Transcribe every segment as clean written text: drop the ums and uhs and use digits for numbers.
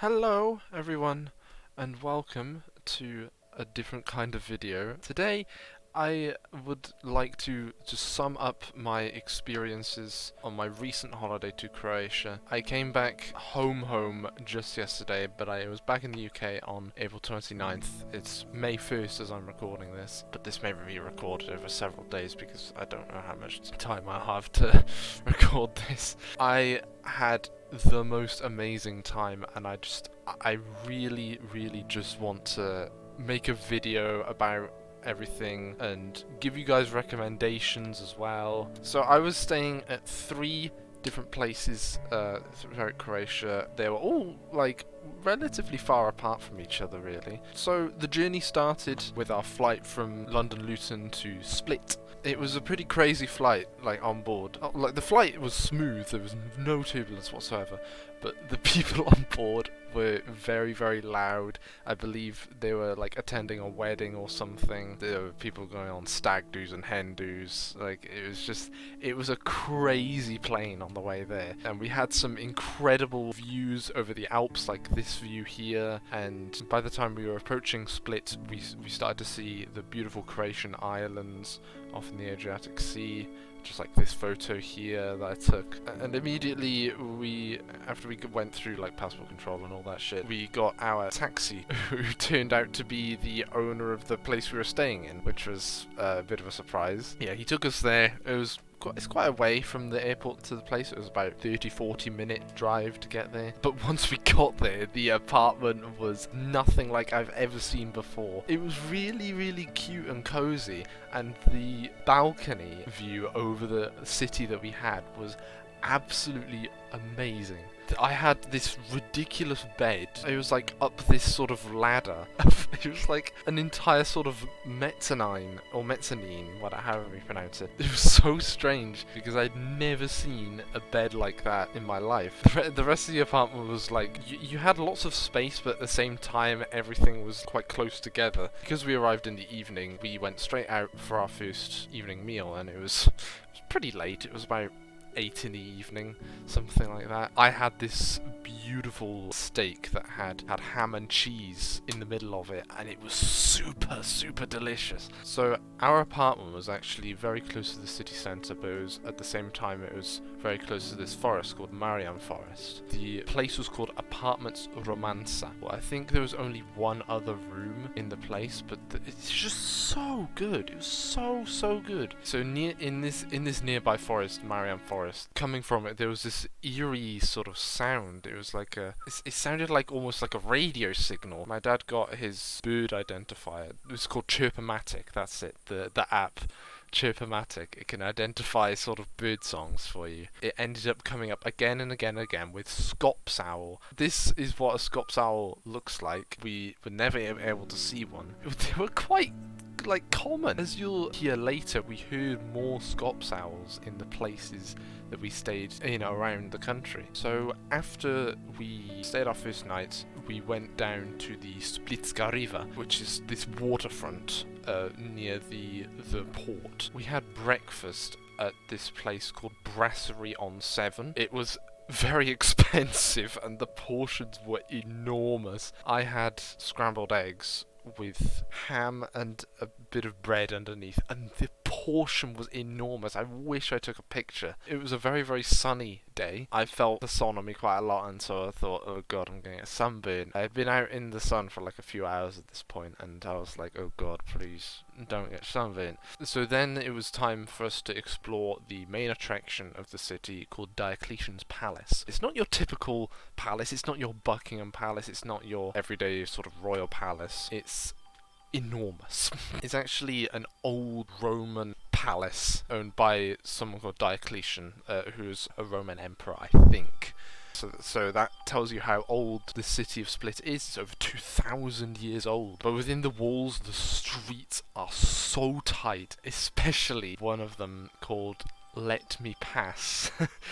Hello everyone and welcome to a different kind of video. Today I would like to just sum up my experiences on my recent holiday to Croatia. I came back home just yesterday, but I was back in the UK on April 29th. It's May 1st as I'm recording this, but this may be recorded over several days because I don't know how much time I have to record this. I had the most amazing time, and I really just want to make a video about everything and give you guys recommendations as well. So I was staying at 3 different places throughout Croatia. They were all like relatively far apart from each other, really. So the journey started with our flight from London Luton to Split. It was a pretty crazy flight, like on board. Like the flight was smooth, there was no turbulence whatsoever, but the people on board were very loud. I believe they were like attending a wedding or something. There were people going on stag do's and hen do's. Like it was a crazy plane on the way there. And we had some incredible views over the Alps, like this view here. And by the time we were approaching Split, we started to see the beautiful Croatian islands off in the Adriatic Sea. Just like this photo here that I took, and immediately after we went through like passport control and all that shit, we got our taxi, who turned out to be the owner of the place we were staying in, which was a bit of a surprise. Yeah, he took us there. It's quite away from the airport to the place. It was about 30-40 minute drive to get there. But once we got there, the apartment was nothing like I've ever seen before. It was really cute and cozy, and the balcony view over the city that we had was absolutely amazing. I had this ridiculous bed. It was like up this sort of ladder. It was like an entire sort of mezzanine, or mezzanine, however you pronounce it. It was so strange because I'd never seen a bed like that in my life. The rest of the apartment was like, you had lots of space, but at the same time everything was quite close together. Because we arrived in the evening, we went straight out for our first evening meal, and it was pretty late. It was about 8 in the evening, something like that. I had this beautiful steak that had ham and cheese in the middle of it, and it was super delicious. So our apartment was actually very close to the city centre, but at the same time it was very close to this forest called Marjan Forest. The place was called Apartments Romansa. Well, I think there was only one other room in the place, but it's just so good. It was so good. So in this nearby forest, Marjan Forest, coming from it, there was this eerie sort of sound. It was like it sounded like almost like a radio signal. My dad got his bird identifier. It was called Chirpomatic. That's it. The app. Chirpomatic. It can identify sort of bird songs for you. It ended up coming up again and again with Scops owl. This is what a Scops owl looks like. We were never able to see one. They were quite like common. As you'll hear later, we heard more Scops owls in the places that we stayed in around the country. So after we stayed our first night, we went down to the Splitska Riva, which is this waterfront near the port. We had breakfast at this place called Brasserie on 7. It was very expensive and the portions were enormous. I had scrambled eggs with ham and a bit of bread underneath, and the portion was enormous. I wish I took a picture. It was a very sunny day. I felt the sun on me quite a lot, and so I thought, oh god, I'm going to get sunburned. I've been out in the sun for like a few hours at this point, and I was like, oh god, please don't get sunburned. So then it was time for us to explore the main attraction of the city, called Diocletian's Palace. It's not your typical palace, it's not your Buckingham Palace, it's not your everyday sort of royal palace. It's enormous. It's actually an old Roman palace owned by someone called Diocletian, who's a Roman emperor, I think. So that tells you how old the city of Split is. It's over 2,000 years old. But within the walls, the streets are so tight, especially one of them called Let Me Pass.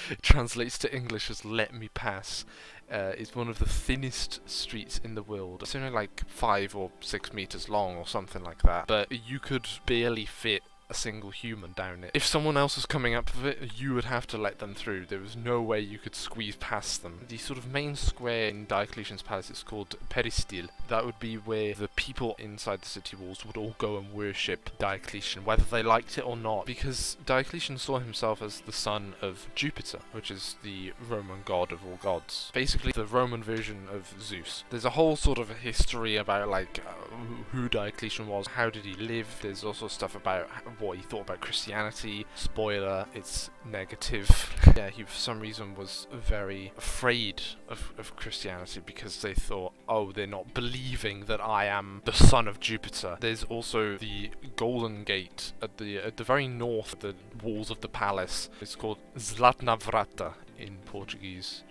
It translates to English as Let Me Pass. It's one of the thinnest streets in the world. It's only like 5 or 6 meters long or something like that. But you could barely fit a single human down it. If someone else was coming up with it, you would have to let them through. There was no way you could squeeze past them. The sort of main square in Diocletian's palace is called Peristil. That would be where the people inside the city walls would all go and worship Diocletian, whether they liked it or not, because Diocletian saw himself as the son of Jupiter, which is the Roman god of all gods. Basically the Roman version of Zeus. There's a whole sort of a history about like who Diocletian was, how did he live. There's also stuff about what he thought about Christianity. Spoiler, it's negative. Yeah, he for some reason was very afraid of Christianity because they thought, oh, they're not believing that I am the son of Jupiter. There's also the Golden Gate at the very north of the walls of the palace. It's called Zlatna Vrata in Portuguese.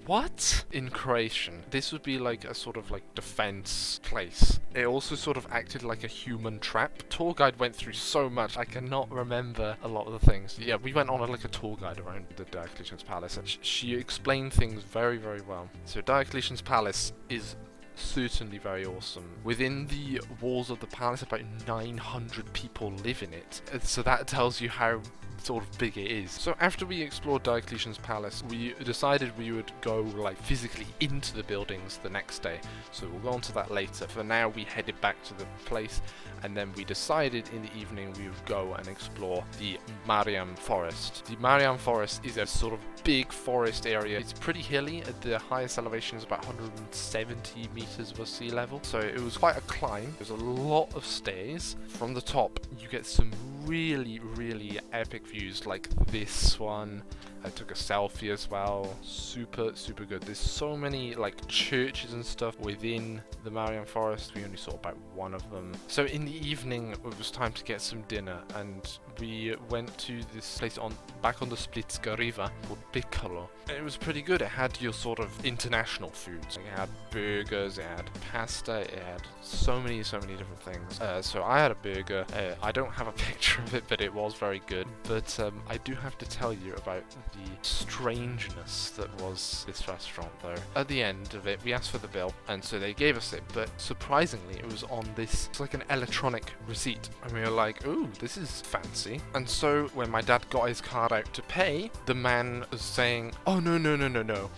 What? In Croatian. This would be like a sort of like defense place. It also sort of acted like a human trap. Tour guide went through so much, I cannot remember a lot of the things. Yeah, we went on like a tour guide around the Diocletian's palace, and she explained things very, very well. So Diocletian's palace is certainly very awesome. Within the walls of the palace, about 900 people live in it. So that tells you how sort of big it is. So after we explored Diocletian's palace, we decided we would go like physically into the buildings the next day. So we'll go on to that later. For now, we headed back to the place, and then we decided in the evening we would go and explore the Marjan Forest. The Marjan Forest is a sort of big forest area. It's pretty hilly. At the highest elevation is about 170 meters above sea level. So it was quite a climb. There's a lot of stairs. From the top, you get some really, really epic views like this one. I took a selfie as well. Super, super good. There's so many like churches and stuff within the Marjan Forest. We only saw about one of them. So in the evening, it was time to get some dinner, and we went to this place back on the Splitska Riva called Piccolo. And it was pretty good. It had your sort of international foods. Like it had burgers, it had pasta, it had so many different things. So I had a burger. I don't have a picture of it, but it was very good. But I do have to tell you about the strangeness that was this restaurant though. At the end of it, we asked for the bill, and so they gave us it, but surprisingly it was on this, it's like an electronic receipt, and we were like, ooh, this is fancy. And so when my dad got his card out to pay, the man was saying, oh no,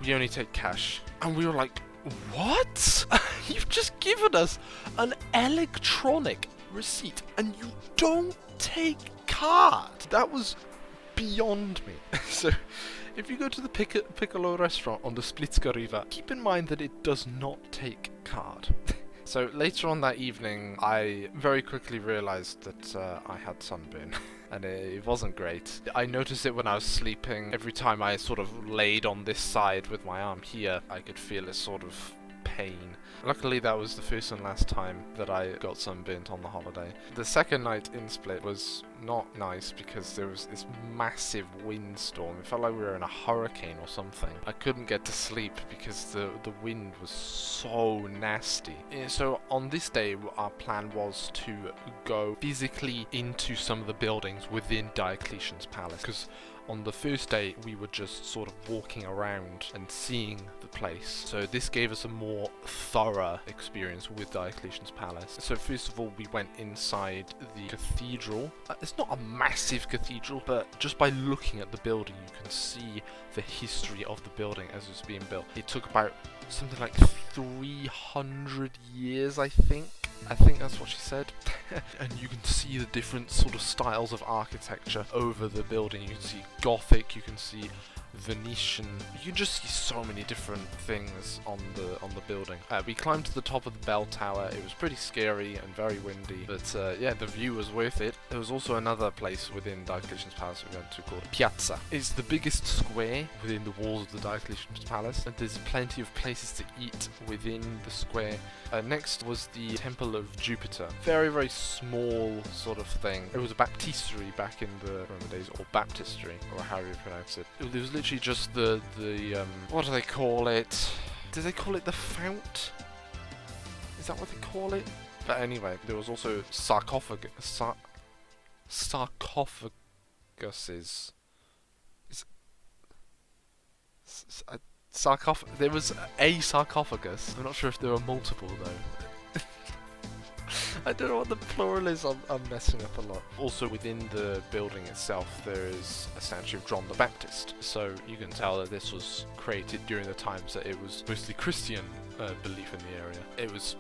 we only take cash. And we were like, what? You've just given us an electronic receipt and you don't take card? That was beyond me. So if you go to the Piccolo restaurant on the Splitska Riva, keep in mind that it does not take card. So later on that evening, I very quickly realized that I had sunburn. And it wasn't great. I noticed it when I was sleeping. Every time I sort of laid on this side with my arm here, I could feel a sort of pain. Luckily that was the first and last time that I got sunburnt on the holiday. The second night in Split was not nice because there was this massive windstorm. It felt like we were in a hurricane or something. I couldn't get to sleep because the wind was so nasty. So on this day our plan was to go physically into some of the buildings within Diocletian's palace, because on the first day, we were just sort of walking around and seeing the place. So this gave us a more thorough experience with Diocletian's palace. So first of all, we went inside the cathedral. It's not a massive cathedral, but just by looking at the building, you can see the history of the building as it was being built. It took about something like 300 years, I think. I think that's what she said. And you can see the different sort of styles of architecture over the building. You can see Gothic, you can see Venetian. You can just see so many different things on the building. We climbed to the top of the bell tower. It was pretty scary and very windy, but yeah, the view was worth it. There was also another place within Diocletian's palace we went to called Piazza. It's the biggest square within the walls of the Diocletian's palace, and there's plenty of places to eat within the square. Next was the Temple of Jupiter. Very, very small sort of thing. It was a baptistery back in the Roman days, or baptistry, or however you pronounce it. It was literally just the what do they call it? Do they call it the fount? Is that what they call it? But anyway, there was also sarcophaguses. There was a sarcophagus. I'm not sure if there were multiple though. I don't know what the plural is. I'm messing up a lot. Also, within the building itself, there is a statue of John the Baptist. So you can tell that this was created during the times that it was mostly Christian belief in the area. It was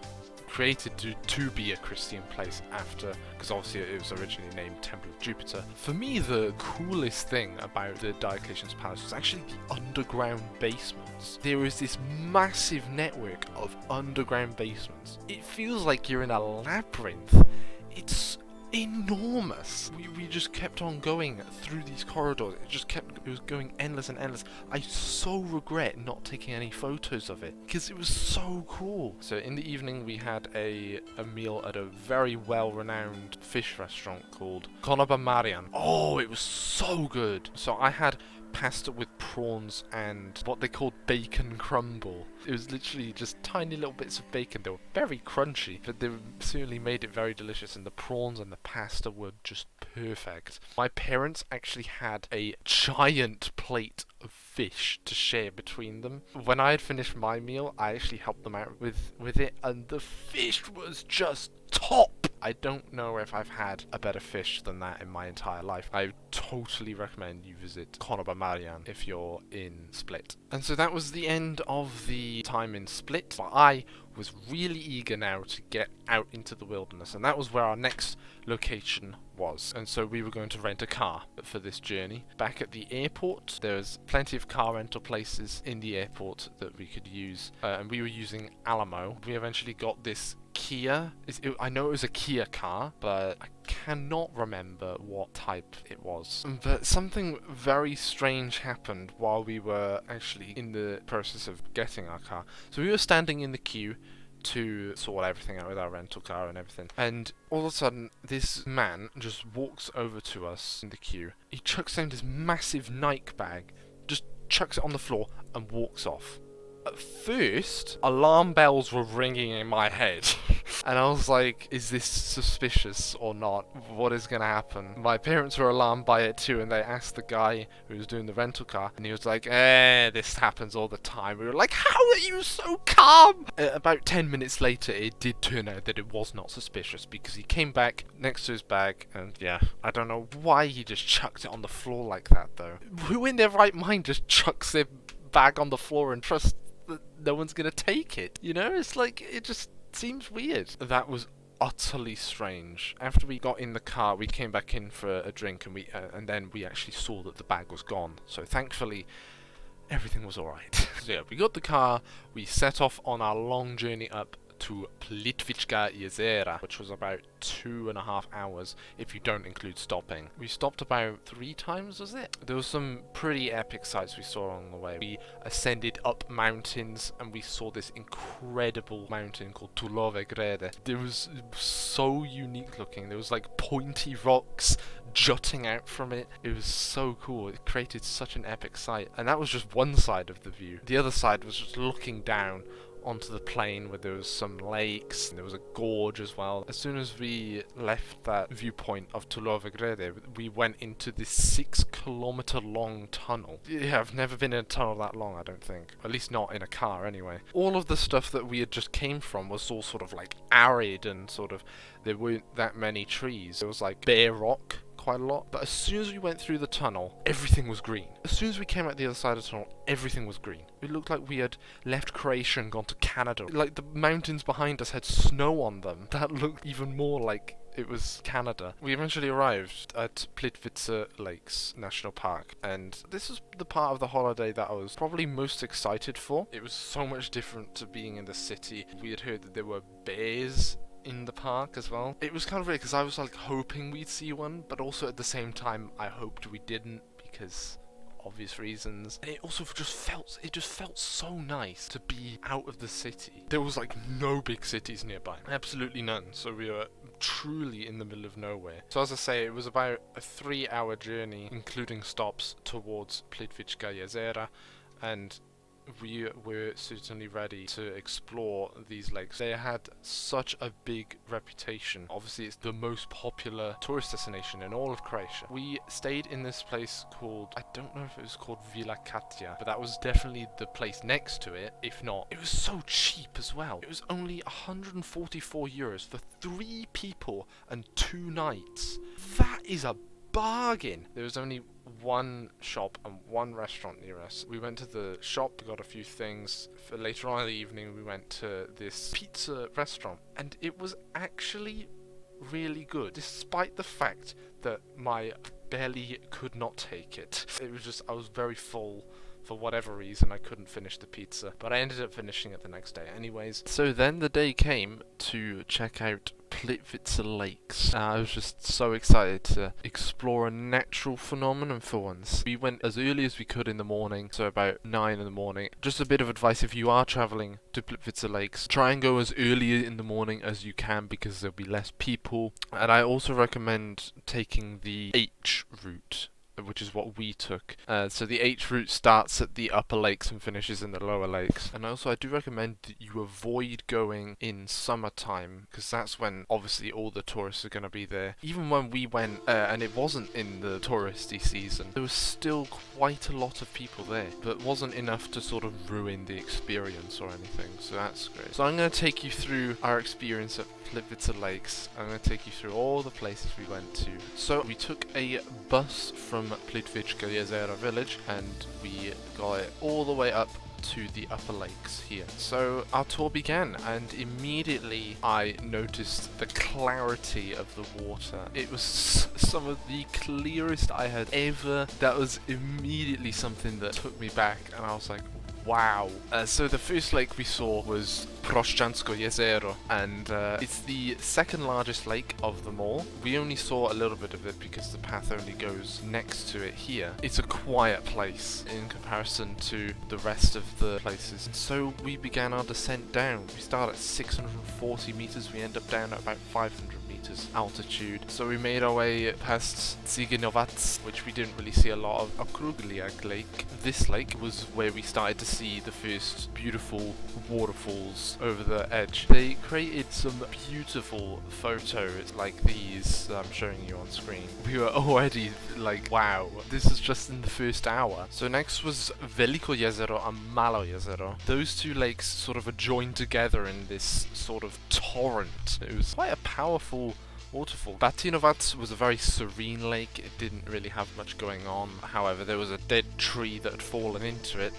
created to be a Christian place after, because obviously it was originally named Temple of Jupiter. For me, the coolest thing about the Diocletian's palace was actually the underground basements. There is this massive network of underground basements. It feels like you're in a labyrinth. It's enormous. We just kept on going through these corridors. It was going endless and endless. I so regret not taking any photos of it because it was so cool. So in the evening we had a meal at a very well-renowned fish restaurant called Konoba Marjan. Oh, it was so good. So I had pasta with prawns and what they called bacon crumble. It was literally just tiny little bits of bacon. They were very crunchy, but they certainly made it very delicious, and the prawns and the pasta were just perfect. My parents actually had a giant plate of fish to share between them. When I had finished my meal, I actually helped them out with it, and the fish was just top. I don't know if I've had a better fish than that in my entire life. I totally recommend you visit Konoba Marjan if you're in Split. And so that was the end of the time in Split. But I was really eager now to get out into the wilderness, and that was where our next location was. And so we were going to rent a car for this journey. Back at the airport, there's plenty of car rental places in the airport that we could use, and we were using Alamo. We eventually got this Kia. I know it was a Kia car, but I cannot remember what type it was. But something very strange happened while we were actually in the process of getting our car. So we were standing in the queue to sort everything out with our rental car and everything, and all of a sudden this man just walks over to us in the queue. He chucks down this massive Nike bag, just chucks it on the floor and walks off. At first, alarm bells were ringing in my head. And I was like, is this suspicious or not? What is going to happen? My parents were alarmed by it too, and they asked the guy who was doing the rental car, and he was like, this happens all the time. We were like, how are you so calm? About 10 minutes later, it did turn out that it was not suspicious, because he came back next to his bag, and yeah, I don't know why he just chucked it on the floor like that, though. Who in their right mind just chucks their bag on the floor and trusts that no one's gonna take it? You know, it's like, it just seems weird. That was utterly strange. After we got in the car, we came back in for a drink, and then we actually saw that the bag was gone. So thankfully, everything was alright. So yeah, we got the car, we set off on our long journey up to Plitvice Lakes, which was about 2.5 hours if you don't include stopping. We stopped about 3 times, was it? There was some pretty epic sights we saw along the way. We ascended up mountains and we saw this incredible mountain called Tulove Grede. It was so unique looking. There was like pointy rocks jutting out from it. It was so cool. It created such an epic sight. And that was just one side of the view. The other side was just looking down onto the plain where there was some lakes and there was a gorge as well. As soon as we left that viewpoint of Tulove Grede, we went into this 6-kilometer long tunnel. Yeah, I've never been in a tunnel that long, I don't think. At least not in a car anyway. All of the stuff that we had just came from was all sort of like arid and sort of, there weren't that many trees. It was like bare rock quite a lot. But as soon as we went through the tunnel, everything was green. As soon as we came out the other side of the tunnel, everything was green. It looked like we had left Croatia and gone to Canada. Like the mountains behind us had snow on them. That looked even more like it was Canada. We eventually arrived at Plitvice Lakes National Park, and this is the part of the holiday that I was probably most excited for. It was so much different to being in the city. We had heard that there were bears in the park as well. It was kind of weird because I was like hoping we'd see one, but also at the same time I hoped we didn't because obvious reasons. And it also just felt so nice to be out of the city. There was like no big cities nearby, absolutely none. So we were truly in the middle of nowhere. So as I say, it was about a 3-hour journey, including stops towards Plitvice Lakes, and we were certainly ready to explore these lakes. They had such a big reputation. Obviously, it's the most popular tourist destination in all of Croatia. We stayed in this place called, I don't know if it was called Vila Katia, but that was definitely the place next to it. If not, it was so cheap as well. It was only 144 euros for 3 people and 2 nights. That is a bargain. There was only one shop and one restaurant near us. We went to the shop, got a few things. For later on in the evening, we went to this pizza restaurant, and it was actually really good, despite the fact that my belly could not take it. It was just, I was very full. For whatever reason, I couldn't finish the pizza, but I ended up finishing it the next day anyways. So then the day came to check out Plitvice Lakes. I was just so excited to explore a natural phenomenon for once. We went as early as we could in the morning, so about 9 in the morning. Just a bit of advice: if you are traveling to Plitvice Lakes, try and go as early in the morning as you can because there'll be less people. And I also recommend taking the H route, which is what we took. So the H route starts at the upper lakes and finishes in the lower lakes. And also I do recommend that you avoid going in summertime, because that's when obviously all the tourists are going to be there. Even when we went, and it wasn't in the touristy season, there was still quite a lot of people there, but wasn't enough to sort of ruin the experience or anything, so that's great. So I'm going to take you through our experience at Plitvice Lakes. I'm going to take you through all the places we went to. So we took a bus from Plitvice village, and we got it all the way up to the upper lakes here. So our tour began, and immediately I noticed the clarity of the water. It was some of the clearest I had ever. That was immediately something that took me back, and I was like, wow. So the first lake we saw was Prošćansko jezero, and it's the second largest lake of them all. We only saw a little bit of it because the path only goes next to it here. It's a quiet place in comparison to the rest of the places. And so we began our descent down. We start at 640 meters, we end up down at about 500 meters altitude. So we made our way past Šibenic, which we didn't really see a lot of. Okrugliak Lake. This lake was where we started to see the first beautiful waterfalls over the edge. They created some beautiful photos like these that I'm showing you on screen. We were already like, wow, this is just in the first hour. So next was Veliko jezero and Malo jezero. Those two lakes sort of are joined together in this sort of torrent. It was quite a powerful waterfall. Batinovac was a very serene lake. It didn't really have much going on. However, there was a dead tree that had fallen into it.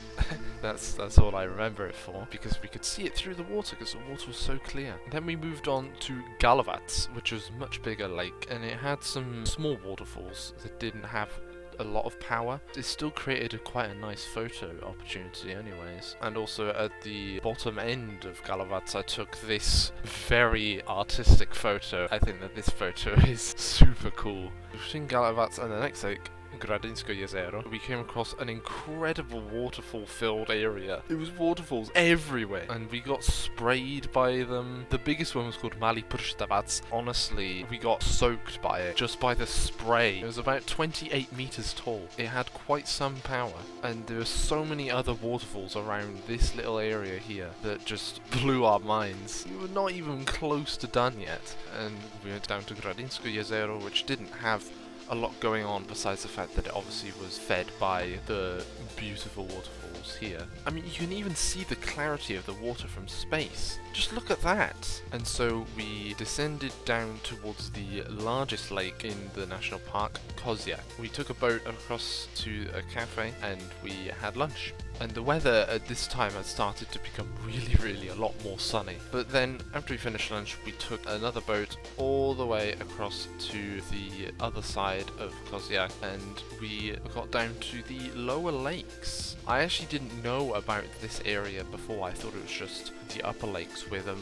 That's all I remember it for, because we could see it through the water because the water was so clear. Then we moved on to Galovac, which was a much bigger lake, and it had some small waterfalls that didn't have a lot of power. It still created quite a nice photo opportunity anyways. And also at the bottom end of Galovac I took this very artistic photo. I think that this photo is super cool. Between Galovac and the next lake, Skradinski Buk, we came across an incredible waterfall-filled area. There was waterfalls everywhere, and we got sprayed by them. The biggest one was called Mali Prštavac. Honestly, we got soaked by it, just by the spray. It was about 28 meters tall. It had quite some power, and there were so many other waterfalls around this little area here that just blew our minds. We were not even close to done yet, and we went down to Skradinski Buk, which didn't have a lot going on besides the fact that it obviously was fed by the beautiful waterfalls here. I mean, you can even see the clarity of the water from space. Just look at that! And so we descended down towards the largest lake in the national park, Kozjak. We took a boat across to a cafe and we had lunch. And the weather at this time had started to become really a lot more sunny. But then, after we finished lunch, we took another boat all the way across to the other side of Kozjak, and we got down to the lower lakes. I actually didn't know about this area before. I thought it was just the upper lakes where the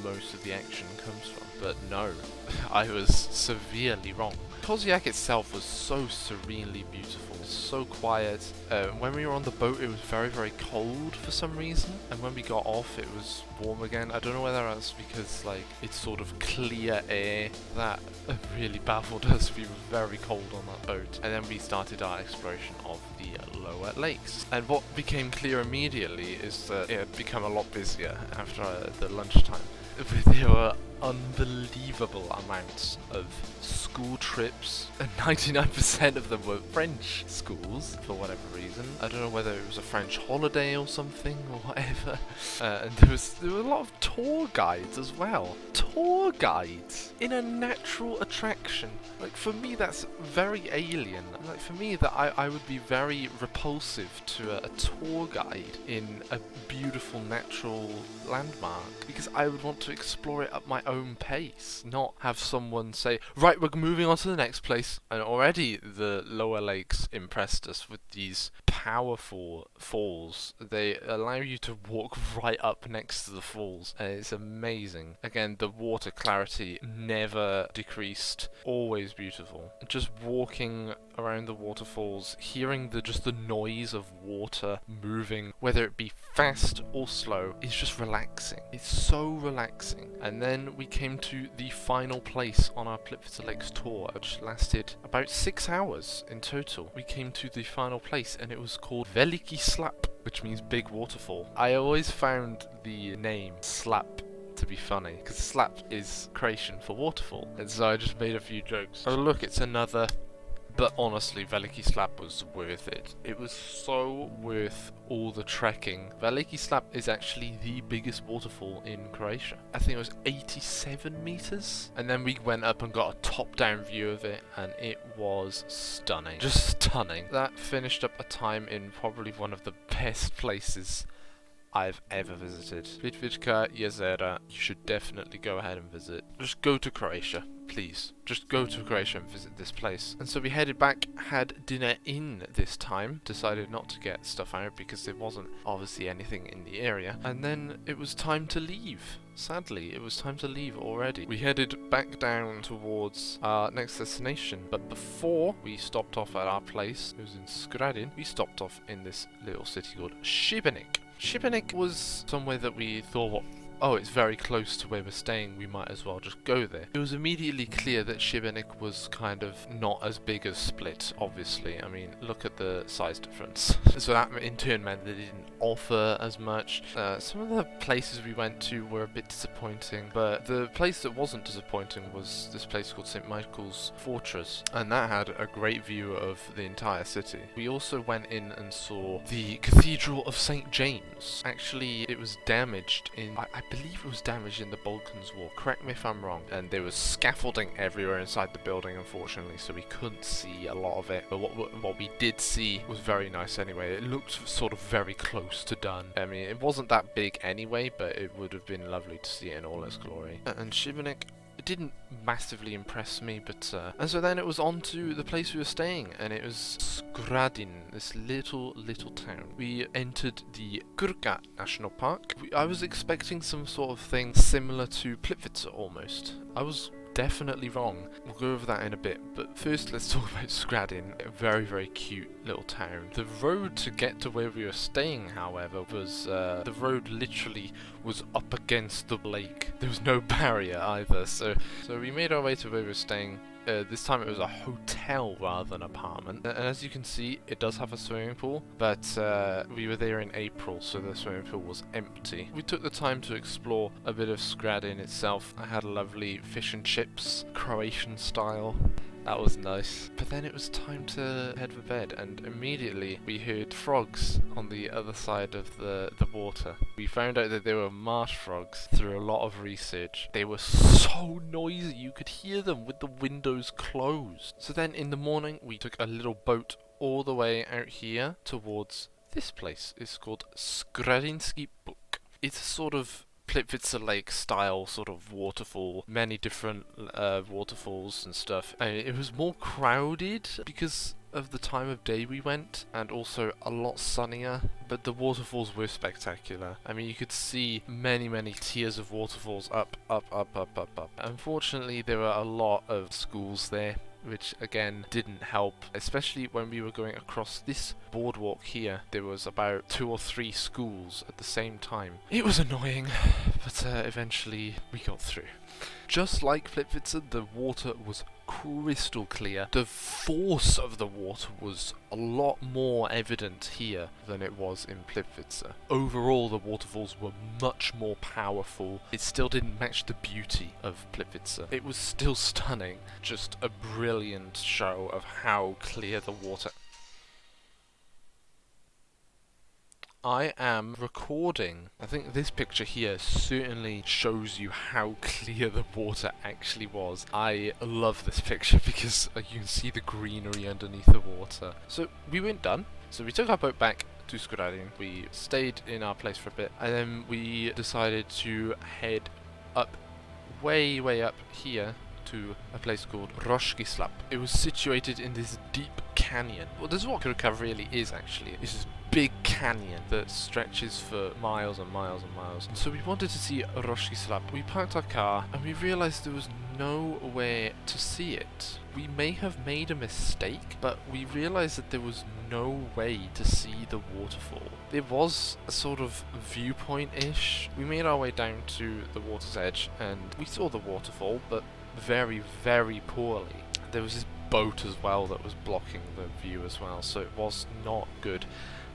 most of the action comes from. But no, I was severely wrong. Kozjak itself was so serenely beautiful, so quiet. When we were on the boat, it was very, very cold for some reason, and when we got off it was warm again. I don't know whether that's because like it's sort of clear air that really baffled us. We were very cold on that boat, and then we started our exploration of the lower lakes. And what became clear immediately is that it had become a lot busier after the lunchtime. There were unbelievable amounts of school trips, and 99% of them were French schools for whatever reason. I don't know whether it was a French holiday or something or whatever. And there were a lot of tour guides as well. Tour guides in a natural attraction. Like, for me that's very alien. Like, for me that I would be very repulsive to a tour guide in a beautiful natural landmark, because I would want to explore it at my own pace, not have someone say, right, we're moving on to the next place. And already the lower lakes impressed us with these powerful falls. They allow you to walk right up next to the falls, and it's amazing. Again, the water clarity never decreased, always beautiful. Just walking around the waterfalls, hearing just the noise of water moving, whether it be fast or slow, is just relaxing. It's so relaxing. And then we came to the final place on our Plitvice Lakes tour, which lasted about 6 hours in total. We came to the final place, and it was called Veliki Slap, which means big waterfall. I always found the name Slap to be funny, because slap is Croatian for waterfall, and so I just made a few jokes. Oh look, it's another. But honestly, Veliki Slap was worth it. It was so worth all the trekking. Veliki Slap is actually the biggest waterfall in Croatia. I think it was 87 meters. And then we went up and got a top-down view of it, and it was stunning. Just stunning. That finished up a time in probably one of the best places I've ever visited. Plitvice Jezera, you should definitely go ahead and visit. Just go to Croatia, please. Just go to Croatia and visit this place. And so we headed back, had dinner in this time, decided not to get stuff out because there wasn't obviously anything in the area, and then it was time to leave. Sadly, it was time to leave already. We headed back down towards our next destination, but before we stopped off at our place, it was in Skradin, we stopped off in this little city called Šibenik. Šibenik was somewhere that we thought, oh, it's very close to where we're staying, we might as well just go there. It was immediately clear that Šibenik was kind of not as big as Split, obviously. I mean, look at the size difference. So that in turn meant that it didn't offer as much. Some of the places we went to were a bit disappointing, but the place that wasn't disappointing was this place called St. Michael's Fortress, and that had a great view of the entire city. We also went in and saw the Cathedral of St. James. Actually, it was damaged in, I believe it was damaged in the Balkans War, correct me if I'm wrong, and there was scaffolding everywhere inside the building, unfortunately, so we couldn't see a lot of it, but what we did see was very nice anyway. It looked sort of very close to done. I mean, it wasn't that big anyway, but it would have been lovely to see it in all its glory. And Šibenik, it didn't massively impress me, but and so then it was on to the place we were staying, and it was Skradin, this little town. We entered the Krka National Park. I was expecting some sort of thing similar to Plitvice almost. I was definitely wrong. We'll go over that in a bit, but first let's talk about Skradin, a very, very cute little town. The road to get to where we were staying, however, was the road literally was up against the lake. There was no barrier either, so we made our way to where we were staying. This time it was a hotel rather than apartment, and as you can see, it does have a swimming pool, but we were there in April, so the swimming pool was empty. We took the time to explore a bit of Skradin itself. I had a lovely fish and chips, Croatian style. That was nice. But then it was time to head for bed, and immediately we heard frogs on the other side of the water. We found out that they were marsh frogs through a lot of research. They were so noisy, you could hear them with the windows closed. So then in the morning we took a little boat all the way out here towards this place. It's called Skradinski Buk. It's a sort of Plitvice Lake style sort of waterfall, many different waterfalls and stuff. And it was more crowded because of the time of day we went, and also a lot sunnier, but the waterfalls were spectacular. I mean, you could see many tiers of waterfalls up. Unfortunately, there were a lot of schools there, which again didn't help, especially when we were going across this boardwalk here. There was about 2 or 3 schools at the same time. It was annoying, but eventually we got through. Just like Plitvice, the water was crystal clear. The force of the water was a lot more evident here than it was in Plitvice. Overall, the waterfalls were much more powerful. It still didn't match the beauty of Plitvice. It was still stunning, just a brilliant show of how clear the water. I am recording. I think this picture here certainly shows you how clear the water actually was. I love this picture because you can see the greenery underneath the water. So we weren't done. So we took our boat back to Skradin. We stayed in our place for a bit, and then we decided to head up, way up here, to a place called Roški. It was situated in this deep canyon. Well, this is what Konoba really is actually. It's this big canyon that stretches for miles and miles and miles. And so we wanted to see Roški. We parked our car and we realized there was nowhere to see it. We may have made a mistake, but we realized that there was no way to see the waterfall. There was a sort of viewpoint-ish. We made our way down to the water's edge and we saw the waterfall, but very, very poorly. There was this boat as well that was blocking the view as well, so it was not good.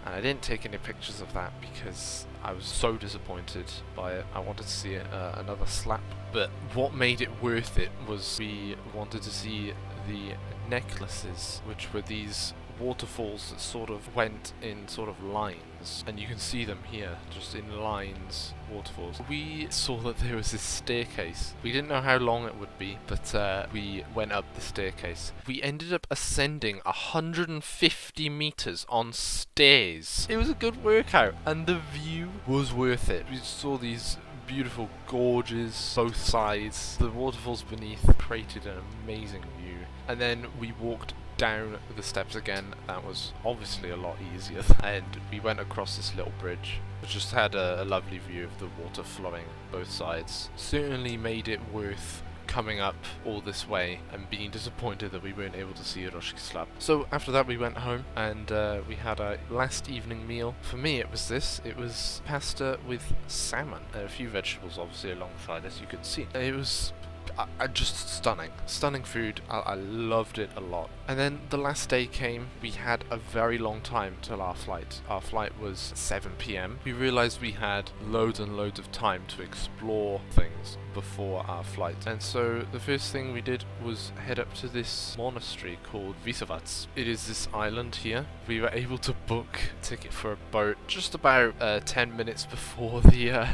And I didn't take any pictures of that because I was so disappointed by it. I wanted to see another slap. But what made it worth it was we wanted to see the necklaces, which were these waterfalls that sort of went in sort of lines, and you can see them here, just in lines, waterfalls. We saw that there was this staircase. We didn't know how long it would be, but we went up the staircase. We ended up ascending 150 meters on stairs. It was a good workout, and the view was worth it. We saw these beautiful gorges both sides. The waterfalls beneath created an amazing view, and then we walked down the steps again. That was obviously a lot easier, and we went across this little bridge which just had a lovely view of the water flowing both sides. Certainly made it worth coming up all this way and being disappointed that we weren't able to see Roški. So after that we went home and we had our last evening meal. For me it was this. It was pasta with salmon and a few vegetables obviously alongside, as you could see. It was just stunning food. I loved it a lot. And then the last day came. We had a very long time till our flight. Our flight was 7 p.m. We realized we had loads and loads of time to explore things before our flight, and so the first thing we did was head up to this monastery called Visovac. It is this island here. We were able to book a ticket for a boat just about 10 minutes before the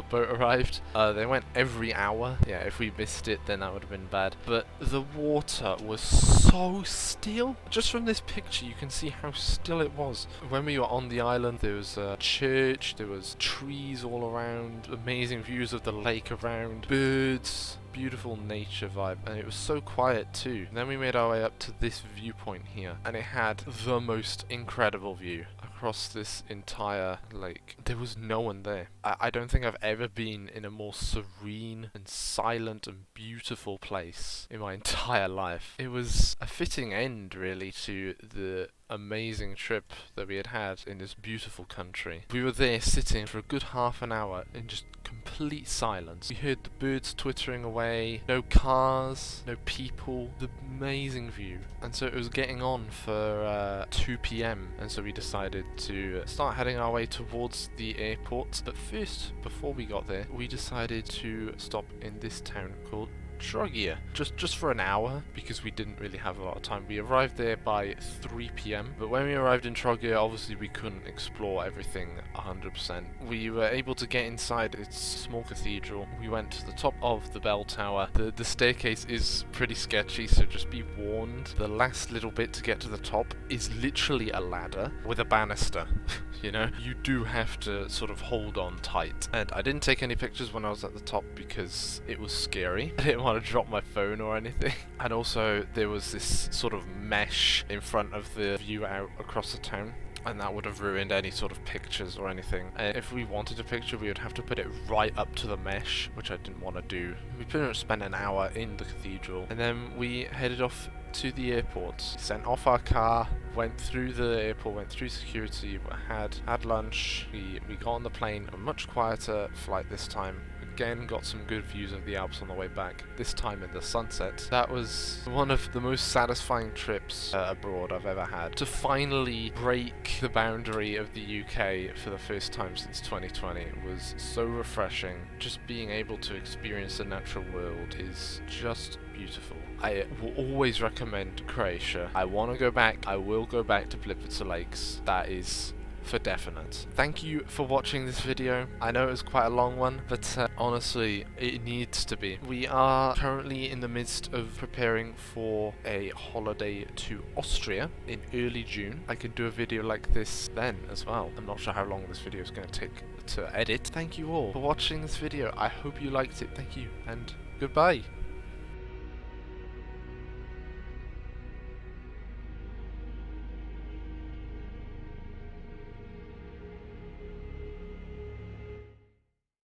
boat arrived. They went every hour. Yeah, if we missed it then that would have been bad. But the water was so still. Just from this picture you can see how still it was. When we were on the island there was a church, there was trees all around, amazing views of the lake around, birds, beautiful nature vibe, and it was so quiet too. And then we made our way up to this viewpoint here, and it had the most incredible view across this entire lake. There was no one there. I don't think I've ever been in a more serene and silent and beautiful place in my entire life. It was a fitting end really to the amazing trip that we had in this beautiful country. We were there sitting for a good half an hour in just complete silence. We heard the birds twittering away, no cars, no people, the amazing view. And so it was getting on for 2 p.m. and so we decided to start heading our way towards the airport. But first, before we got there, we decided to stop in this town called Trogir, just for an hour, because we didn't really have a lot of time. We arrived there by 3 p.m. but when we arrived in Trogir, obviously we couldn't explore everything 100%. We were able to get inside its small cathedral. We went to the top of the bell tower. The staircase is pretty sketchy, so just be warned. The last little bit to get to the top is literally a ladder with a banister. You know, you do have to sort of hold on tight. And I didn't take any pictures when I was at the top because it was scary. I didn't want to drop my phone or anything. And also there was this sort of mesh in front of the view out across the town, and that would have ruined any sort of pictures or anything. If we wanted a picture we would have to put it right up to the mesh, which I didn't want to do. We pretty much spent an hour in the cathedral and then we headed off to the airport. Sent off our car, went through the airport, went through security, had lunch. We got on the plane. A much quieter flight this time. Again, got some good views of the Alps on the way back, this time in the sunset. That was one of the most satisfying trips abroad I've ever had. To finally break the boundary of the UK for the first time since 2020 was so refreshing. Just being able to experience the natural world is just beautiful. I will always recommend Croatia. I want to go back. I will go back to Plitvice Lakes. That is for definite. Thank you for watching this video. I know it was quite a long one, but honestly, it needs to be. We are currently in the midst of preparing for a holiday to Austria in early June. I could do a video like this then as well. I'm not sure how long this video is going to take to edit. Thank you all for watching this video. I hope you liked it. Thank you, and goodbye.